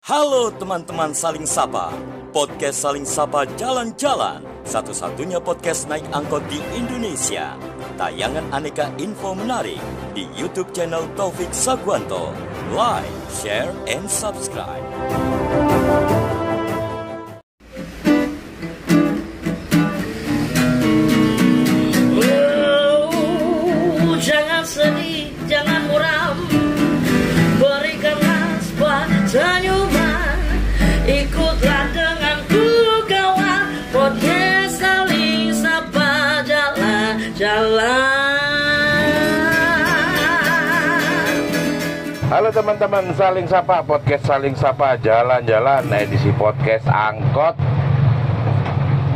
Halo teman-teman Saling Sapa, podcast Saling Sapa Jalan-Jalan, satu-satunya podcast naik angkot di Indonesia. Tayangan aneka info menarik di YouTube channel Taufik Sagwanto. Like, share, and subscribe. Jangan sedih, jangan muram, berikanlah sebuah senyuman. Ikutlah denganku kawan, podcast Saling Sapa Jalan-Jalan. Halo teman-teman Saling Sapa, podcast Saling Sapa Jalan-Jalan, edisi podcast angkot.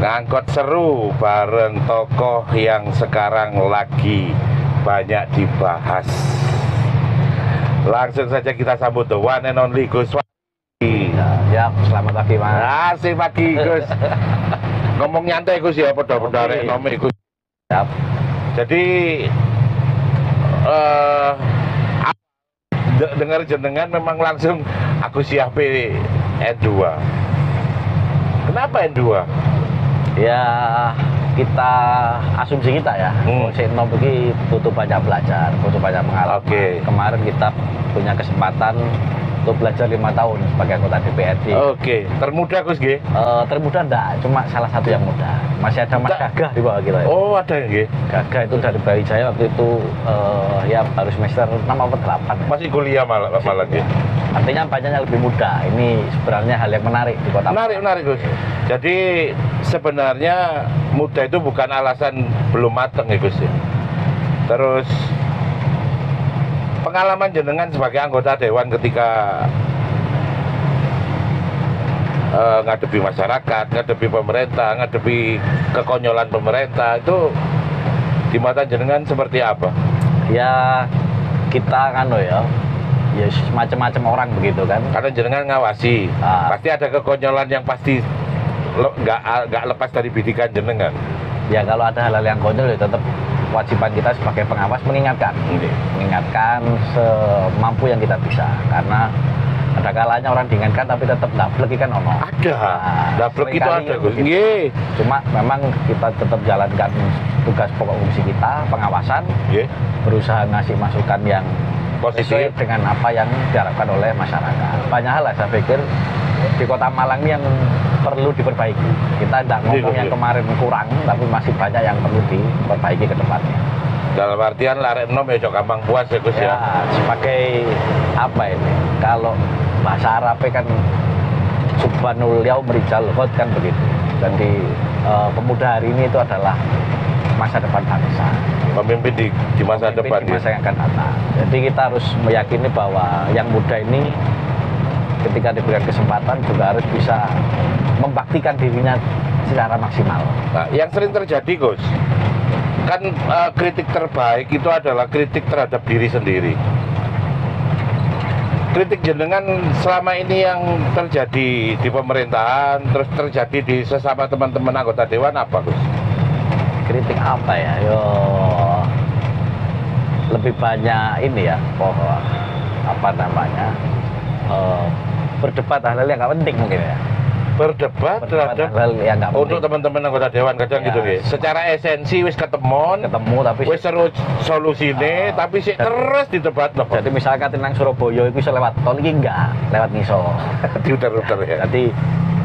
Ngangkot seru bareng tokoh yang sekarang lagi banyak dibahas. Langsung saja kita sambut the one and only Gus Wadi. Ya, selamat pagi Mas. Asik pagi Gus. Ngomong nyantai Gus ya, podo-podo rek nomor Gus. Siap. Jadi dengar jenengan memang langsung aku siap N2. Kenapa N2? Ya, kita asumsi kita ya. Sik nom iki butuh banyak belajar, butuh banyak pengalaman. Oke. Kemarin kita punya kesempatan untuk belajar 5 tahun sebagai anggota DPRD. Oke, termuda Gus G. Termuda enggak, cuma salah satu yang muda. Masih ada Mas Gagah di bawah kita. Oh, ada ya, G. Gagah itu dari Brawijaya waktu itu ya baru semester 6 atau 8 ya. Masih kuliah malah G. Artinya banyaknya lebih muda. Ini sebenarnya hal yang menarik di kota. Menarik Gus. Jadi sebenarnya muda itu bukan alasan belum mateng ya Gus. Terus pengalaman jenengan sebagai anggota dewan ketika ngadepi masyarakat, ngadepi pemerintah, ngadepi kekonyolan pemerintah itu di mata jenengan seperti apa? Ya kita kan ya macam-macam orang begitu kan. Karena jenengan ngawasi, pasti ada kekonyolan yang pasti nggak lepas dari bidikan jenengan. Ya kalau ada hal-hal yang konyol ya tetap kewajiban kita sebagai pengawas mengingatkan semampu yang kita bisa. Karena ada kalanya orang diingatkan tapi tetap dablek kan ono. Ada, dablek itu ada Gus. Nggih. Cuma memang kita tetap jalankan tugas pokok fungsi kita, pengawasan. Nggih. Berusaha ngasih masukan yang positif dengan apa yang diharapkan oleh masyarakat. Banyak hal lah saya pikir di Kota Malang ini yang perlu diperbaiki. Kita tidak ngomong yang kemarin kurang, tapi masih banyak yang perlu diperbaiki ke depannya. Dalam artian larek nom ya gampang puas ya Gus ya. Sebagai apa ini? Kalau bahasa Arabnya kan subhanul yaum rijal ghad kan begitu. Jadi pemuda hari ini itu adalah masa depan bangsa. Pemimpin di masa depan. Di masa yang akan datang. Jadi kita harus meyakini bahwa yang muda ini ketika diberikan kesempatan juga harus bisa membaktikan dirinya secara maksimal. Nah, yang sering terjadi Gus, kan kritik terbaik itu adalah kritik terhadap diri sendiri. Kritik jenengan selama ini yang terjadi di pemerintahan, terus terjadi di sesama teman-teman anggota dewan apa Gus? Kritik apa ya? Lebih banyak ini ya, berdebat hal-hal yang nggak penting mungkin ya. Berdebat terhadap hal yang nggak penting. Untuk teman-teman anggota dewan kadang gitu ya. Secara esensi wis ketemu tapi wis seru solusine tapi sih terus didebat loh. Jadi misalkan tentang Surabaya itu bisa lewat tol ini enggak, lewat ngisor. Diuter-uter ya. Jadi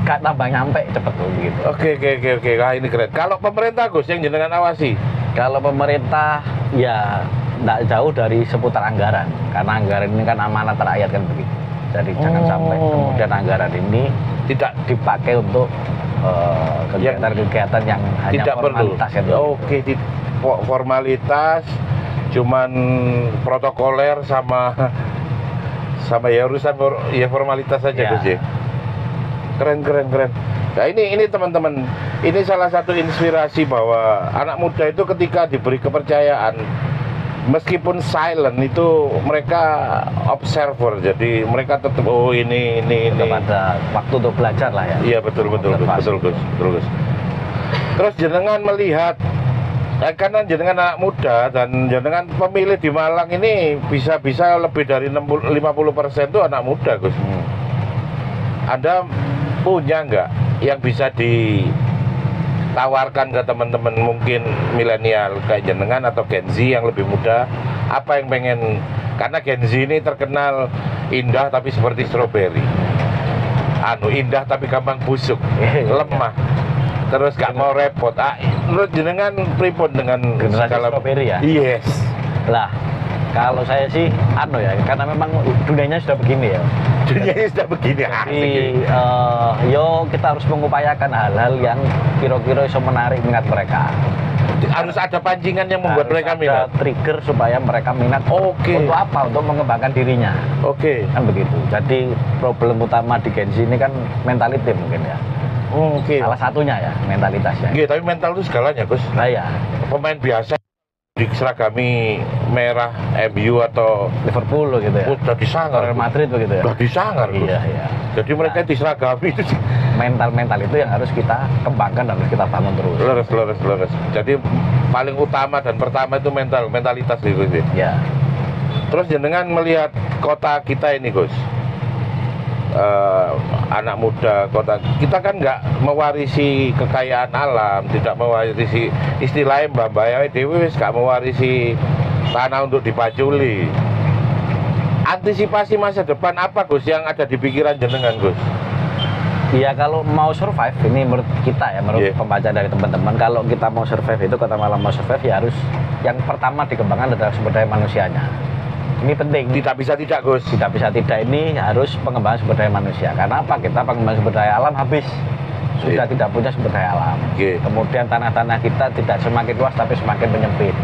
gak tambah nyampe cepet tuh begitu. Oke. Nah, ini keren. Kalau pemerintah Gus yang jenengan awasi? Kalau pemerintah ya enggak jauh dari seputar anggaran. Karena anggaran ini kan amanat rakyat kan begitu. Jadi jangan sampai kemudian anggaran ini tidak dipakai untuk kegiatan-kegiatan yang hanya tidak formalitas perlu. Oke, formalitas cuman protokoler sama ya urusan ya formalitas saja Gus ya. Keren. Nah ini teman-teman, ini salah satu inspirasi bahwa anak muda itu ketika diberi kepercayaan, meskipun silent itu mereka observer, jadi mereka tetap ini. Ada waktu untuk belajar lah ya. Iya betul Gus. Terus jenengan melihat karena jenengan anak muda dan jenengan pemilih di Malang ini bisa lebih dari 50% itu anak muda Gus. Anda punya nggak yang bisa ditawarkan ke teman-teman mungkin milenial kayak jenengan atau Gen Z yang lebih muda? Apa yang pengen, karena Gen Z ini terkenal indah tapi seperti stroberi, indah tapi gampang busuk, lemah, terus gak mau repot. Menurut jenengan pripun dengan generasi stroberi ya? Yes. Lah, kalau saya sih ya, karena memang dunianya sudah begini ya. Dunianya sudah begini. Jadi yo kita harus mengupayakan hal-hal yang kira-kira bisa menarik minat mereka. Harus ada pancingan yang membuat Harus mereka ada minat. trigger supaya mereka minat. Oke. Untuk apa? Untuk mengembangkan dirinya. Oke. Kan begitu. Jadi problem utama di Gen Z ini kan mentality mungkin ya. Oke. Salah satunya ya mentalitasnya. Iya, tapi mental itu segalanya, Gus. Nah ya, Pemain biasa diseragami merah MU atau Liverpool gitu ya. udah disangar. Real Madrid begitu ya. Udah disangar, Gus. Iya, iya. Jadi mereka diseragami itu Mental itu yang harus kita kembangkan dan harus kita bangun terus. lurus. Jadi paling utama dan pertama itu mentalitas itu. Ya. Terus jenengan melihat kota kita ini, Gus. Anak muda kota kita kan nggak mewarisi kekayaan alam, tidak mewarisi istilahnya mbak dewi wis nggak mewarisi tanah untuk dipaculi. Antisipasi masa depan apa, Gus, yang ada di pikiran jenengan, Gus? Iya, kalau mau survive ini menurut kita ya, menurut pembaca dari teman-teman, kalau kita mau survive itu Kota Malang mau survive ya harus yang pertama dikembangkan adalah sumber daya manusianya. Ini penting. Tidak bisa tidak, Gus. Tidak bisa tidak, ini harus pengembangan sumber daya manusia. Karena apa? Kita pengembangan sumber daya alam habis. Sudah tidak punya sumber daya alam. Kemudian tanah-tanah kita tidak semakin luas tapi semakin menyempit.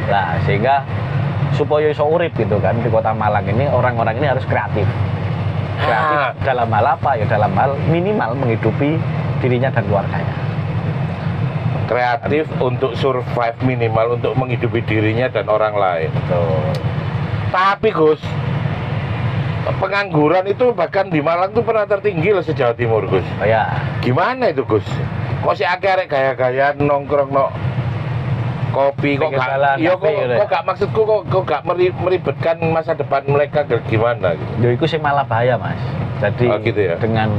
Nah, sehingga supaya iso urip gitu kan di Kota Malang ini, orang-orang ini harus kreatif. Kreatif dalam hal apa? Ya dalam hal minimal menghidupi dirinya dan keluarganya. Kreatif untuk survive, minimal untuk menghidupi dirinya dan orang lain. Betul. Tapi, Gus, pengangguran itu bahkan di Malang tuh pernah tertinggi loh se-Jawa Timur, Gus. Oh ya. Gimana itu, Gus? Kok si akeh gaya-gayaan nongkrong no kopi kok gak, ya kok gak maksudku kok gak meribetkan masa depan mereka gimana gitu. Ya itu sih malah bahaya, Mas. Jadi gitu ya? Dengan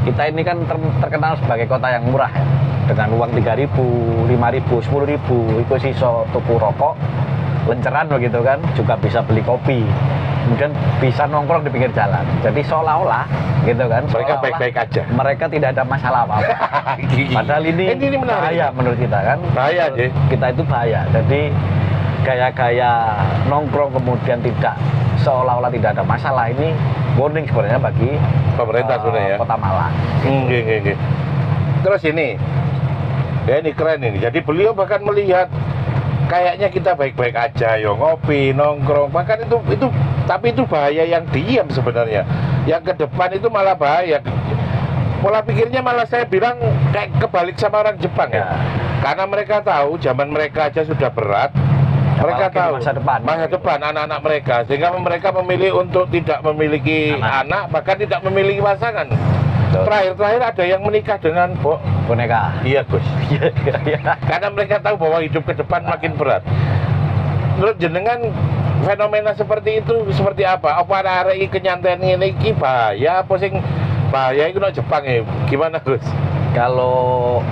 kita ini kan terkenal sebagai kota yang murah ya. Dengan uang 3.000, 5.000, 10.000 itu sih tuku rokok, lenceran begitu kan, juga bisa beli kopi. Kemudian bisa nongkrong di pinggir jalan. Jadi seolah-olah gitu kan, mereka baik-baik aja. Mereka tidak ada masalah apa-apa. Padahal ini bahaya menurut kita kan. Bahaya aja. Kita itu bahaya. Jadi gaya-gaya nongkrong kemudian tidak seolah-olah tidak ada masalah, ini warning sebenarnya bagi pemerintah sebenarnya ya. Kota Malang. Terus ini keren ini. Jadi beliau bahkan melihat kayaknya kita baik-baik aja, yo ngopi, nongkrong. Bahkan itu tapi itu bahaya yang diam sebenarnya. Yang ke depan itu malah bahaya. Pola pikirnya malah saya bilang kayak kebalik sama orang Jepang ya. Karena mereka tahu zaman mereka aja sudah berat. Mereka tahu masa depan anak-anak mereka, sehingga mereka memilih untuk tidak memiliki anak, bahkan tidak memiliki pasangan. Terakhir ada yang menikah dengan boneka. Iya, Gus. Karena mereka tahu bahwa hidup ke depan makin berat. Menurut jenengan fenomena seperti itu seperti apa? Apa arek iki kenyanten ngene iki bahaya apa sing bahaya iku nang Jepang ya? Gimana, Gus? Kalau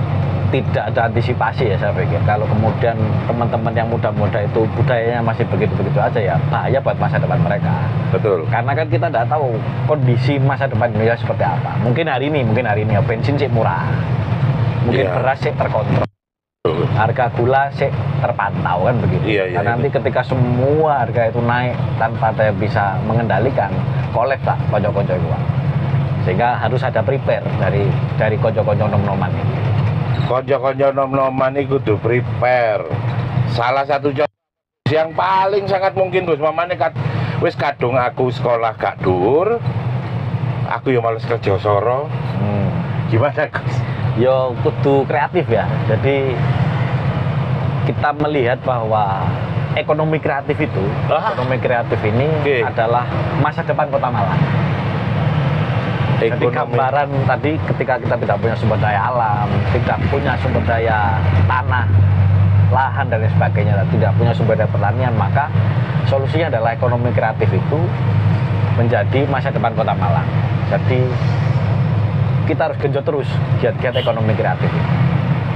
tidak ada antisipasi ya saya pikir, kalau kemudian teman-teman yang muda-muda itu budayanya masih begitu-begitu aja ya bahaya buat masa depan mereka. Betul. Karena kan kita tidak tahu kondisi masa depan Indonesia seperti apa. Mungkin hari ini ya bensin sih murah, mungkin beras sih terkontrol, harga gula sih terpantau kan begitu. Nah, nanti ketika semua harga itu naik tanpa ada yang bisa mengendalikan, kolek tak konco-konco itu. Sehingga harus ada prepare dari konco-konco nom-noman ini. Konco-konco nom-noman itu kudu prepare. Salah satu yang paling sangat mungkin, Gus, mamane wis kadung aku sekolah gak dhuwur, aku ya males kerja soro. Gimana, Gus? Yo kudu kreatif ya. Jadi kita melihat bahwa ekonomi kreatif itu, ekonomi kreatif ini adalah masa depan Kota Malang. Jadi gambaran tadi ketika kita tidak punya sumber daya alam, tidak punya sumber daya tanah, lahan dan lain sebagainya, tidak punya sumber daya pertanian, maka solusinya adalah ekonomi kreatif itu menjadi masa depan Kota Malang. Jadi kita harus genjot terus giat-giat ekonomi kreatif.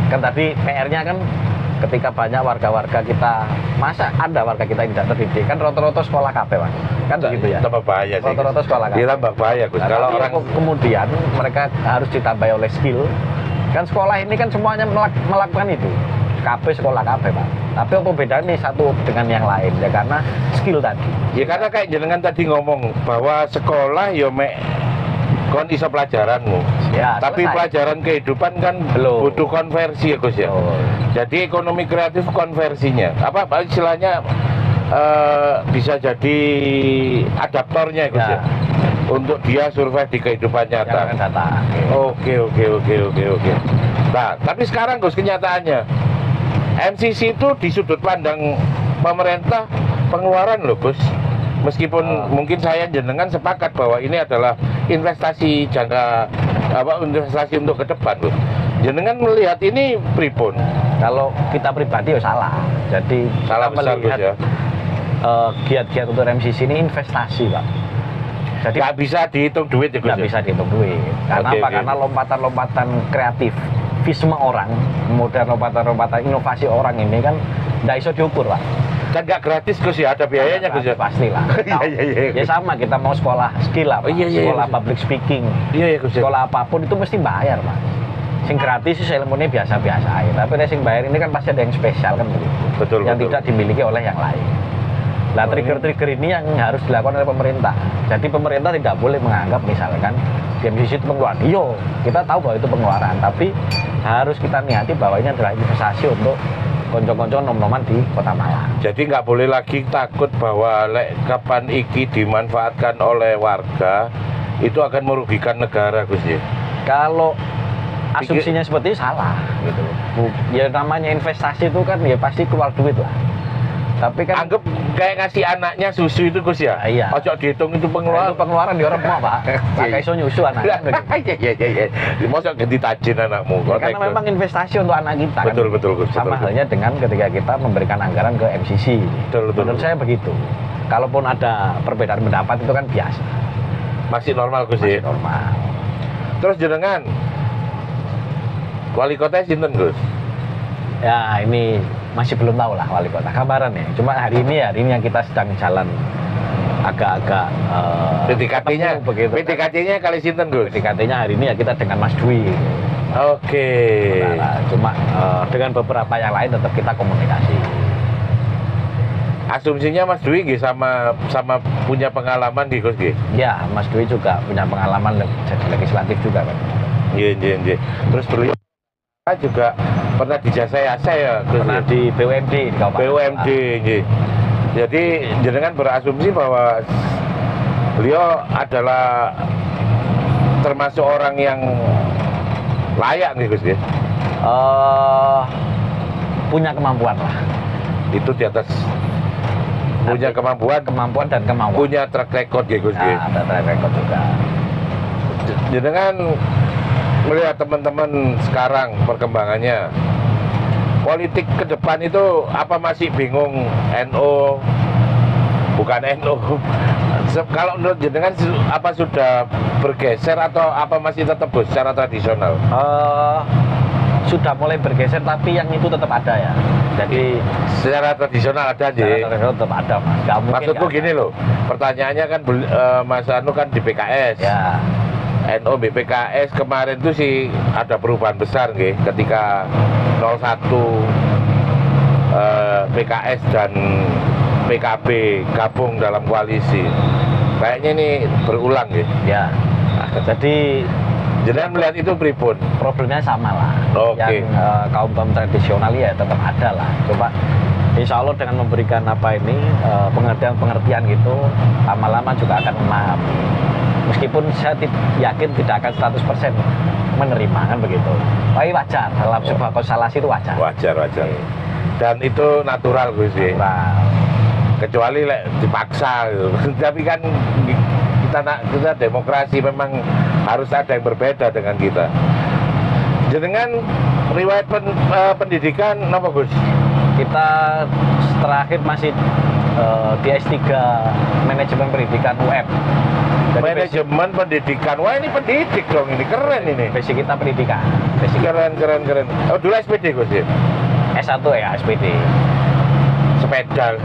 Kan tadi PR-nya kan ketika banyak warga-warga kita, masa ada warga kita yang tidak terdidik, kan rata-rata sekolah kabeh, Mas. Kan begitu ya. Tambah bahaya sih. Rata-rata sekolah kabeh. Dia tambah bahaya, Gus. Nah, Kalau orang kemudian mereka harus ditambah oleh skill. Kan sekolah ini kan semuanya melakukan itu. Kabeh sekolah kabeh, Pak. Tapi apa bedanya satu dengan yang lain? Ya karena skill tadi. ya karena kayak jenengan tadi ngomong bahwa sekolah yo mek kon iso pelajaranmu. Ya, Tapi selesai. pelajaran kehidupan kan Belum. butuh konversi ya, Gus ya. Oh. Jadi ekonomi kreatif konversinya. Apa istilahnya bisa jadi adaptornya, Gus Ya. ya. Untuk dia survive di kehidupan Yang nyata. akan data. Oke. Nah, tapi sekarang Gus kenyataannya MCC itu di sudut pandang pemerintah pengeluaran loh, Gus. Meskipun mungkin saya jenengan sepakat bahwa ini adalah investasi investasi untuk ke depan, Gus. Jenengan melihat ini pripun? Kalau kita pribadi ya salah. Jadi Salah kita besar, Gus melihat ya. giat-giat untuk MCC ini investasi, Pak. Jadi Nggak bisa dihitung duit ya, Gus. nggak bisa dihitung duit. Karena Oke, apa? oke. Karena lompatan-lompatan kreatif visma orang, kemudian lompatan-lompatan inovasi orang ini kan nggak bisa diukur, Pak. Kan nggak gratis, Gus ya, ada biayanya, Gus ya. Pasti lah. Iya. Ya sama, kita mau sekolah skill lah, Pak. Oh, iya, Sekolah Gus. public speaking, Iya, Gus ya. sekolah apapun itu mesti bayar, Pak. Sing gratis sih ilmunya biasa-biasa aja. Tapi yang bayar ini kan pasti ada yang spesial kan begitu. Betul, Yang betul. tidak dimiliki oleh yang lain. Nah, trigger-trigger ini yang harus dilakukan oleh pemerintah. Jadi pemerintah tidak boleh menganggap misalkan di MCC itu pengeluaran. Iya, kita tahu bahwa itu pengeluaran, tapi harus kita niati bahwa ini adalah investasi untuk konco-konco nom-noman di Kota Malang. Jadi nggak boleh lagi takut bahwa kapan iki dimanfaatkan oleh warga itu akan merugikan negara, Gus ya. Kalau asumsinya seperti itu salah gitu. Ya namanya investasi itu kan ya pasti keluar duit lah. Tapi kan Anggap kayak ngasih anaknya susu itu, Gus ya. Iya. Ojo dihitung itu itu pengeluaran. pengeluaran di orang mau, Pak. Pakai iso nyusu anak. Iya. Mosok ganti tajin anakmu. Ya, karena memang investasi untuk anak kita Betul, kan. betul, Gus. Sama Betul. halnya dengan ketika kita memberikan anggaran ke MCC. Betul. Menurut saya begitu. Kalaupun ada perbedaan pendapat itu kan biasa, Masih normal, Gus masih ya. normal. Terus jenengan wali kota sinten, Gus? Ya ini masih belum tahu lah wali kota kabaran ya. Cuma hari ini yang kita sedang jalan agak-agak PDKT-nya ketemu begitu. PDKT-nya kali sinten, Gus? PDKT-nya hari ini ya kita dengan Mas Dwi. Oke. Nah, cuma dengan beberapa yang lain tetap kita komunikasi. Asumsinya Mas Dwi nggih sama punya pengalaman di Gus nggih. Ya, Mas Dwi juga punya pengalaman jadi legislatif juga kan. Iya. Terus beliau juga pernah di jasa ya, Gus. Pernah di BUMD di Kabupaten. BUMD nggih. Jadi jenengan berasumsi bahwa beliau adalah termasuk orang yang layak nih, Gus ya. Punya kemampuan lah. Itu di atas punya Kemampuan dan kemauan. punya track record ya, Gus ya. Nah, ada track record juga. Jenengan melihat teman-teman sekarang perkembangannya politik ke depan itu apa masih bingung NU bukan NU kalau menurut jenengan apa sudah bergeser atau apa masih tetap Gus secara tradisional? Sudah mulai bergeser tapi yang itu tetap ada ya. Jadi Secara tradisional ada aja. secara tradisional tetap ada, Mas. Nggak mungkin Maksudku nggak gini ada. loh, pertanyaannya kan Mas Anu kan di PKS. Ya. NU BPKS kemarin tuh sih ada perubahan besar nggih ketika 01 PKS dan PKB gabung dalam koalisi. Kayaknya ini berulang nggih. Ya. Jadi Jenengan melihat itu pripun? problemnya sama lah. Oke. Yang kaum tradisional ya tetap ada lah. Coba insya Allah dengan memberikan pengertian-pengertian gitu, lama-lama juga akan memahami. Meskipun saya yakin tidak akan 100% menerima kan begitu. Tapi wajar, dalam sebuah konstelasi itu wajar. Wajar. Dan itu natural Gus ya. Natural. Kecuali dipaksa gitu. Tapi kan kita demokrasi memang harus ada yang berbeda dengan kita. Jenengan riwayat pendidikan apa Gus? Kita terakhir masih di S3 Manajemen Pendidikan UM. Jadi Manajemen pendidikan. Wah, ini pendidik dong, ini keren ini. basic kita pendidikan. Keren. Oh, dulu SPD Gus ya? S1 ya SPD. Sepeda.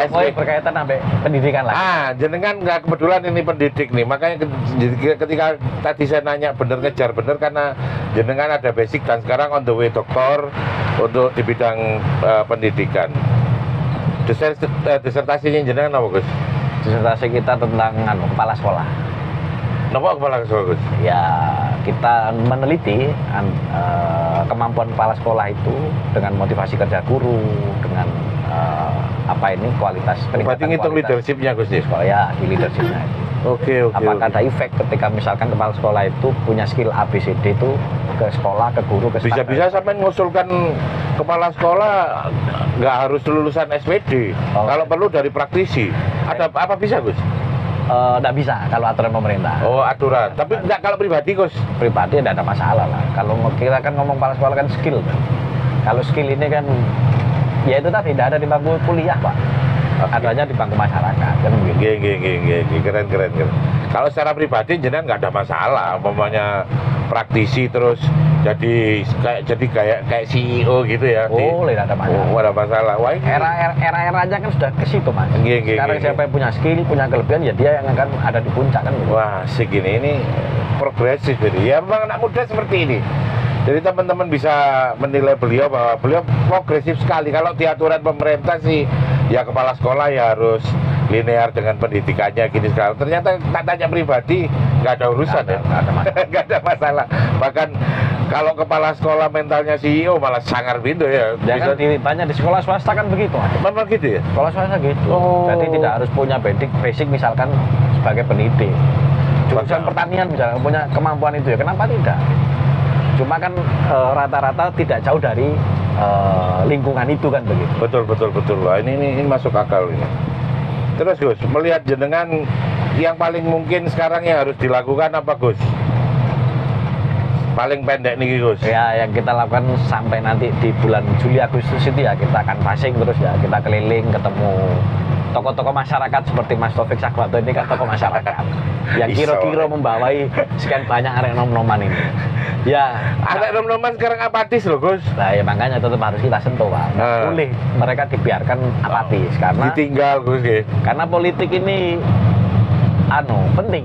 Pokoknya berkaitan sampai pendidikan lah. Jenengan nggak kebetulan ini pendidik nih, makanya ketika tadi saya nanya ngejar bener karena jenengan ada basic dan sekarang on the way doktor untuk di bidang pendidikan. Disertasinya jenengan apa Gus? Disertasi kita tentang kepala sekolah. Kenapa kepala sekolah Gus? Ya kita meneliti kemampuan kepala sekolah itu dengan motivasi kerja guru, dengan kualitas peningkatan. Berarti ngitung leadershipnya Gus ya? Sekolah ya, di leadershipnya. Oke. Apakah ada efek ketika misalkan kepala sekolah itu punya skill ABCD itu ke sekolah, ke guru, ke staff? Bisa-bisa sampai mengusulkan kepala sekolah nggak harus lulusan SPD. Kalau perlu dari praktisi. Ada apa bisa Gus? Nggak bisa kalau aturan pemerintah. Oh, aturan. Tapi nggak kalau pribadi Gus? Pribadi tidak ada masalah lah. Kalau kita kan ngomong kepala sekolah kan skill kan. Kalau skill ini kan ya itu tadi tidak ada di bangku kuliah Pak. Adanya di bangku masyarakat kan begitu. Keren. Kalau secara pribadi jenengan nggak ada masalah, umpamanya praktisi terus jadi kayak CEO gitu ya. Boleh, tidak ada masalah. Oh, ada masalah. Wah, era-eranya kan sudah ke situ Mas. Sekarang siapa yang punya skill, punya kelebihan ya dia yang akan ada di puncak kan gitu. Wah, segini ini progresif jadi. Ya memang anak muda seperti ini. Jadi teman-teman bisa menilai beliau bahwa beliau progresif sekali. Kalau di aturan pemerintah sih ya kepala sekolah ya harus linear dengan pendidikannya gini sekarang. Ternyata tak tanya pribadi nggak ada urusan nggak ada masalah. Bahkan kalau kepala sekolah mentalnya CEO malah sangar pintu ya. Bisa banyak di sekolah swasta kan begitu. Memang gitu ya? Sekolah swasta gitu. Oh. Jadi tidak harus punya basic misalkan sebagai pendidik. Jurusan pertanian misalnya punya kemampuan itu ya kenapa tidak? Cuma kan rata-rata tidak jauh dari lingkungan itu kan begitu. Betul. Wah, ini masuk akal ini. Terus Gus, melihat jenengan yang paling mungkin sekarang yang harus dilakukan apa Gus? Paling pendek nih Gus. Ya, yang kita lakukan sampai nanti di bulan Juli Agustus itu ya kita akan passing terus ya, kita keliling ketemu tokoh-tokoh masyarakat seperti Mas Taufik Sakwanto ini kan tokoh masyarakat yang kira-kira membawai sekian banyak arek nom-noman ini. Ya, arek nom-noman sekarang apatis loh Gus. Nah ya makanya tetap harus kita sentuh Pak. Boleh mereka dibiarkan apatis karena ditinggal Gus ya. Karena politik ini penting.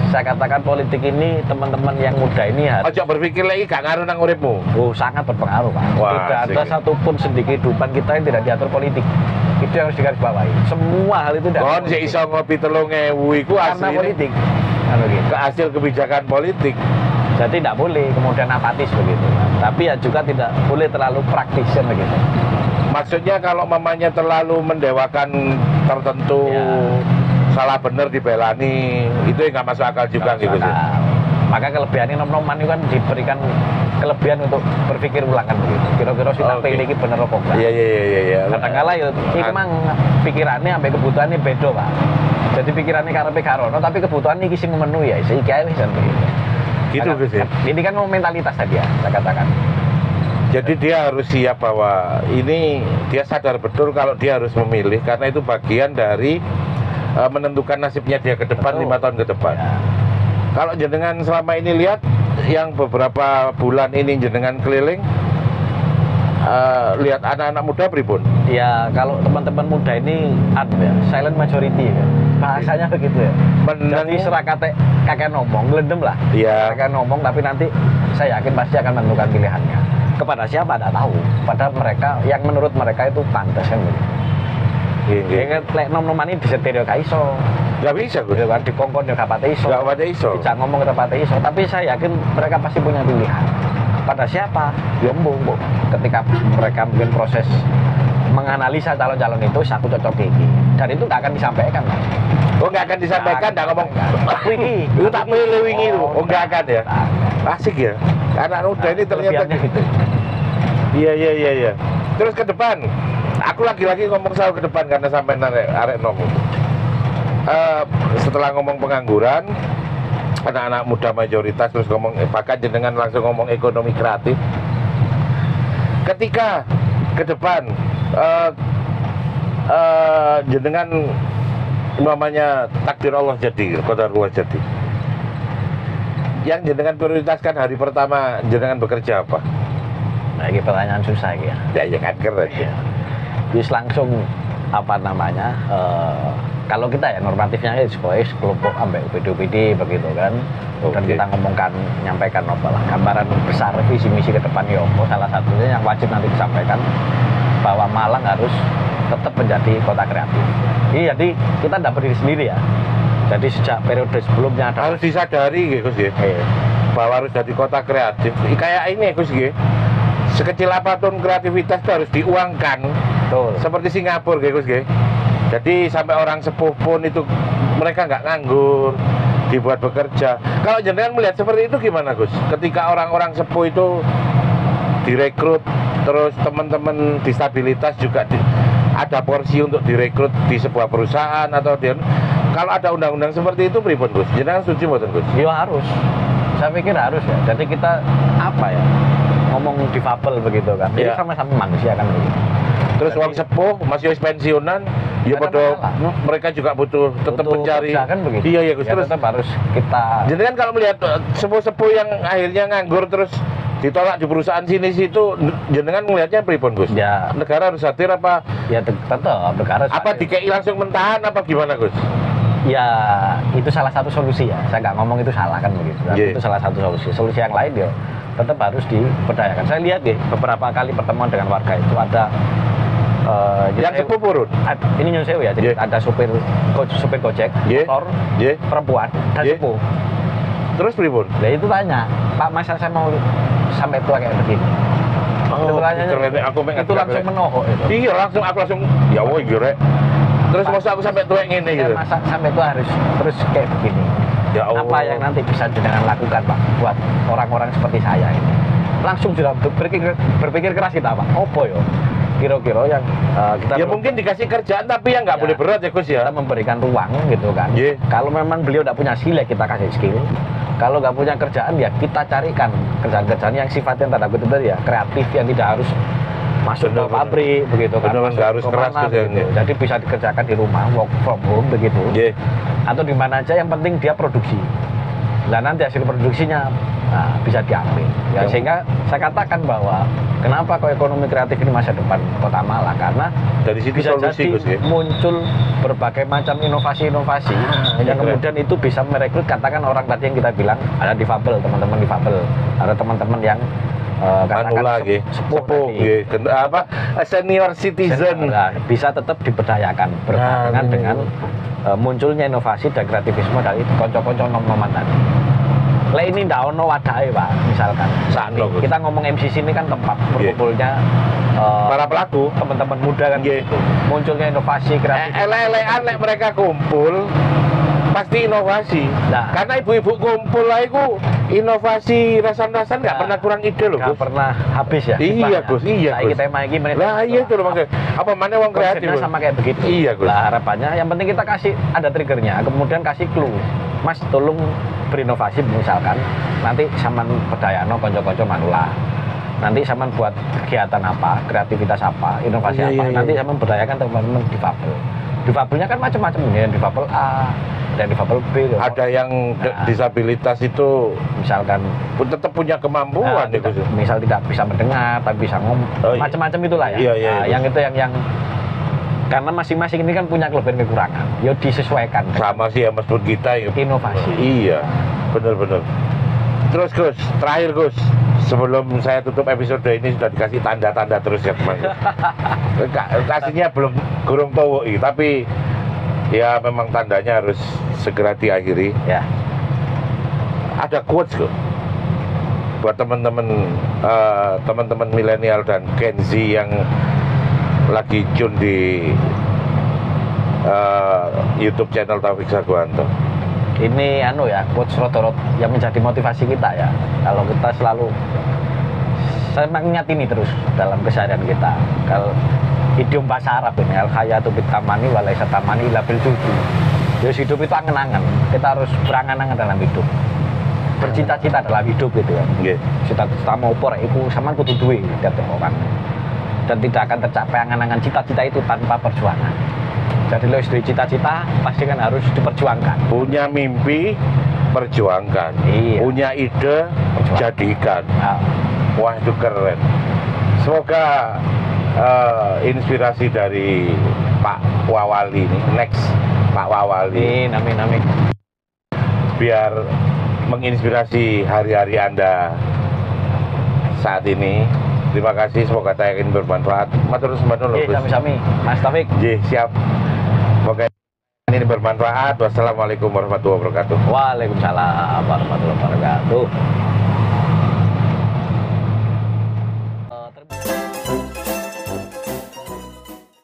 Saya katakan politik ini teman-teman yang muda ini harus ojo berpikir lagi gak ngaruh nang uripmu. Oh, sangat berpengaruh Pak. Tidak ada satupun sendi kehidupan kita yang tidak diatur politik. Itu yang harus digarisbawahi. Semua hal itu kon sik iso ngopi 3.000 iku karena politik. Ke hasil kebijakan politik. Jadi tidak boleh kemudian apatis begitu. Tapi ya juga tidak boleh terlalu praktis begitu. Maksudnya kalau mamanya terlalu mendewakan tertentu ya. Salah benar dibelani itu nggak masuk akal juga gitu sih. Maka kelebihannya nom-noman itu kan diberikan kelebihan untuk berpikir ulang kan begitu. Kira-kira sih tak pilih bener apa enggak. Iya. Kadang-kala ya ini memang pikirannya sampai kebutuhannya beda Pak. Jadi pikirannya karepe karono tapi kebutuhannya iki sing memenuhi ya iki ae wis begitu. Gitu Gus ya. Ini kan mentalitas tadi ya saya katakan. Jadi dia harus siap bahwa ini dia sadar betul kalau dia harus memilih karena itu bagian dari menentukan nasibnya dia ke depan 5 tahun ke depan. Ya. Kalau jenengan selama ini lihat yang beberapa bulan ini jenengan keliling lihat anak-anak muda pripun? Ya kalau teman-teman muda ini silent majority ya. Bahasanya begitu ya. Jadi serakate kakek ngomong, ngelendem lah. Iya. Kakek ngomong tapi nanti saya yakin pasti akan menentukan pilihannya. Kepada siapa tidak tahu. Pada mereka yang menurut mereka itu pantas kan gitu. Ingat lek nom-noman ini disetir ya gak iso. Gak bisa Gus. Kan dikongkon ya gak pati iso. Gak pati iso. Bisa ngomong ke pati iso, tapi saya yakin mereka pasti punya pilihan. Pada siapa? Ya mbok. Ketika mereka mungkin proses menganalisa calon-calon itu satu cocok iki. Dan itu gak akan disampaikan. Oh gak akan disampaikan, gak ngomong wingi. Itu tak pilih wingi itu. Oh gak akan ya. Asik ya. Anak muda ini ternyata gitu. Iya. Terus ke depan. Aku lagi-lagi ngomong soal ke depan karena sampai arek nom. Setelah ngomong pengangguran, anak-anak muda mayoritas terus ngomong bahkan jenengan langsung ngomong ekonomi kreatif. Ketika ke depan jenengan namanya takdir Allah jadi, qadarullah jadi. Yang jenengan prioritaskan hari pertama jenengan bekerja apa? Nah, ini pertanyaan susah ya. Ya kan keren. Ya. Terus langsung apa namanya? Kalau kita ya normatifnya itu kelompok ambek UPD begitu kan. Dan kita ngomongkan, nyampaikan apa lah gambaran besar visi misi ke depan ya. Salah satunya yang wajib nanti disampaikan bahwa Malang harus tetap menjadi kota kreatif. Jadi kita tidak berdiri sendiri ya. Jadi sejak periode sebelumnya harus disadari gitu Gus ya. Bahwa harus jadi kota kreatif. Kayak ini Gus ya. Sekecil apapun kreativitas itu harus diuangkan. Betul. Seperti Singapura gitu Gus ya. Jadi sampai orang sepuh pun itu mereka nggak nganggur, dibuat bekerja. Kalau jenengan melihat seperti itu gimana Gus? Ketika orang-orang sepuh itu direkrut, terus teman-teman disabilitas juga ada porsi untuk direkrut di sebuah perusahaan atau kalau ada undang-undang seperti itu pripun Gus? Jenengan setuju mboten Gus? Ya harus. Saya pikir harus ya. Jadi kita apa ya? Ngomong difabel begitu kan. Jadi sama-sama manusia kan begitu. Terus uang sepuh masih pensiunan, ya betul. Mereka juga butuh tetap mencari. Kan begitu. Iya ya Gus. Ya, terus tetap harus kita. Jenengan kalau melihat sepuh-sepuh yang akhirnya nganggur terus ditolak di perusahaan sini situ, jenengan melihatnya pripun Gus? Ya. Negara harus hadir apa? Ya tetap negara. Apa DKI langsung mentahan apa gimana Gus? Ya itu salah satu solusi ya. Saya nggak ngomong itu salah kan begitu. Itu salah satu solusi. Solusi yang lain ya tetap harus diberdayakan. Saya lihat deh beberapa kali pertemuan dengan warga itu ada yang sepuh purun. Ini nyun sewu ya. Jadi ada supir Gojek, motor, perempuan dan sepuh. Terus pripun? Nah itu tanya, Pak masa saya mau sampai tua kayak begini? Oh, itu langsung menohok itu. Iya langsung aku langsung ya woi gire. Terus masa aku sampai tua ngene gitu. Masa sampai tua harus terus kayak begini. Ya Allah. Apa yang nanti bisa jenengan lakukan Pak buat orang-orang seperti saya ini? Langsung sudah berpikir keras kita Pak. Opo yo? Kira-kira yang kita mungkin dikasih kerjaan tapi yang nggak boleh berat ya Gus ya. Kita memberikan ruang gitu kan. Kalau memang beliau tidak punya skill ya kita kasih skill. Kalau nggak punya kerjaan ya kita carikan kerjaan-kerjaan yang sifatnya tanda kutip tadi ya kreatif yang tidak harus masuk ke pabrik begitu kan. Nggak harus keras gitu. Jadi bisa dikerjakan di rumah work from home begitu. Atau di mana aja yang penting dia produksi. Dan nanti hasil produksinya bisa diambil. Ya, sehingga saya katakan bahwa kenapa kok ekonomi kreatif ini masa depan Kota Malang karena dari situ bisa solusi, jadi Gus, ya? muncul berbagai macam inovasi-inovasi yang kemudian itu bisa merekrut katakan orang tadi yang kita bilang ada difabel, teman-teman difabel, ada teman-teman yang katakan sepuh apa senior citizen bisa tetap diberdayakan berbarengan dengan munculnya inovasi dan kreativisme dari konco-konco nom-noman tadi. Lah ini ndak ono wadahe Pak, misalkan. Kita ngomong MCC ini kan tempat berkumpulnya para pelaku, teman-teman muda kan gitu. Munculnya inovasi kreatif. Ele-elean nek mereka kumpul pasti inovasi. Nah, karena ibu-ibu kumpul lah itu inovasi rasan-rasan nggak pernah kurang ide loh Gus. Nggak pernah habis ya. Iya Gus, iya Gus. Kita tema iki lah iya itu loh maksudnya. Apa mana uang kreatif? Sama kayak begitu. Iya Gus. Lah harapannya yang penting kita kasih ada triggernya, kemudian kasih clue. Mas tolong berinovasi misalkan. Nanti sampean pedayano konco-konco manula. Nanti sampean buat kegiatan apa, kreativitas apa, inovasi apa. Nanti sampean berdayakan teman-teman difabel. Difabelnya kan macam-macam ya, difabel A dan difabel B. Ada yang disabilitas itu misalkan tetap punya kemampuan misal tidak bisa mendengar tapi bisa ngomong, macam-macam itulah ya. Yang itu yang karena masing-masing ini kan punya kelebihan kekurangan. Ya disesuaikan. Sama sih ya Mas Bud kita ya. Inovasi. Iya, benar-benar. Terus Gus, terakhir Gus, sebelum saya tutup episode ini sudah dikasih tanda-tanda terus ya teman. Kasihnya belum kurang tahu, tapi ya memang tandanya harus segera diakhiri. Ya. Ada quotes kok buat teman-teman milenial dan Gen Z yang lagi tune di YouTube channel Taufik Saguanto. Ini quotes rotorot yang menjadi motivasi kita ya. Kalau kita selalu saya mengingatini terus dalam keseharian kita. Kalau idiom bahasa Arab ini al-hayatu bitamani wa laisa tamani illa bil judu. Ya hidup itu angen-angen. Kita harus berangan-angan dalam hidup. Bercita-cita dalam hidup gitu ya. Cita-cita mau por iku sampean kudu duwe tiap orang. dan tidak akan tercapai angan-angan cita-cita itu tanpa perjuangan. Jadi lo istri cita-cita pasti kan harus diperjuangkan. Punya mimpi, perjuangkan. Iya. Punya ide, jadikan. Wah, itu keren. Semoga inspirasi dari Pak Wawali ini, next Pak Wawali. Amin. Biar menginspirasi hari-hari Anda saat ini. Terima kasih, semoga tayangan bermanfaat. Matur nuwun. Sami-sami, Mas Taufik. Siap. Semoga ini bermanfaat. Wassalamualaikum warahmatullahi wabarakatuh. Waalaikumsalam warahmatullahi wabarakatuh.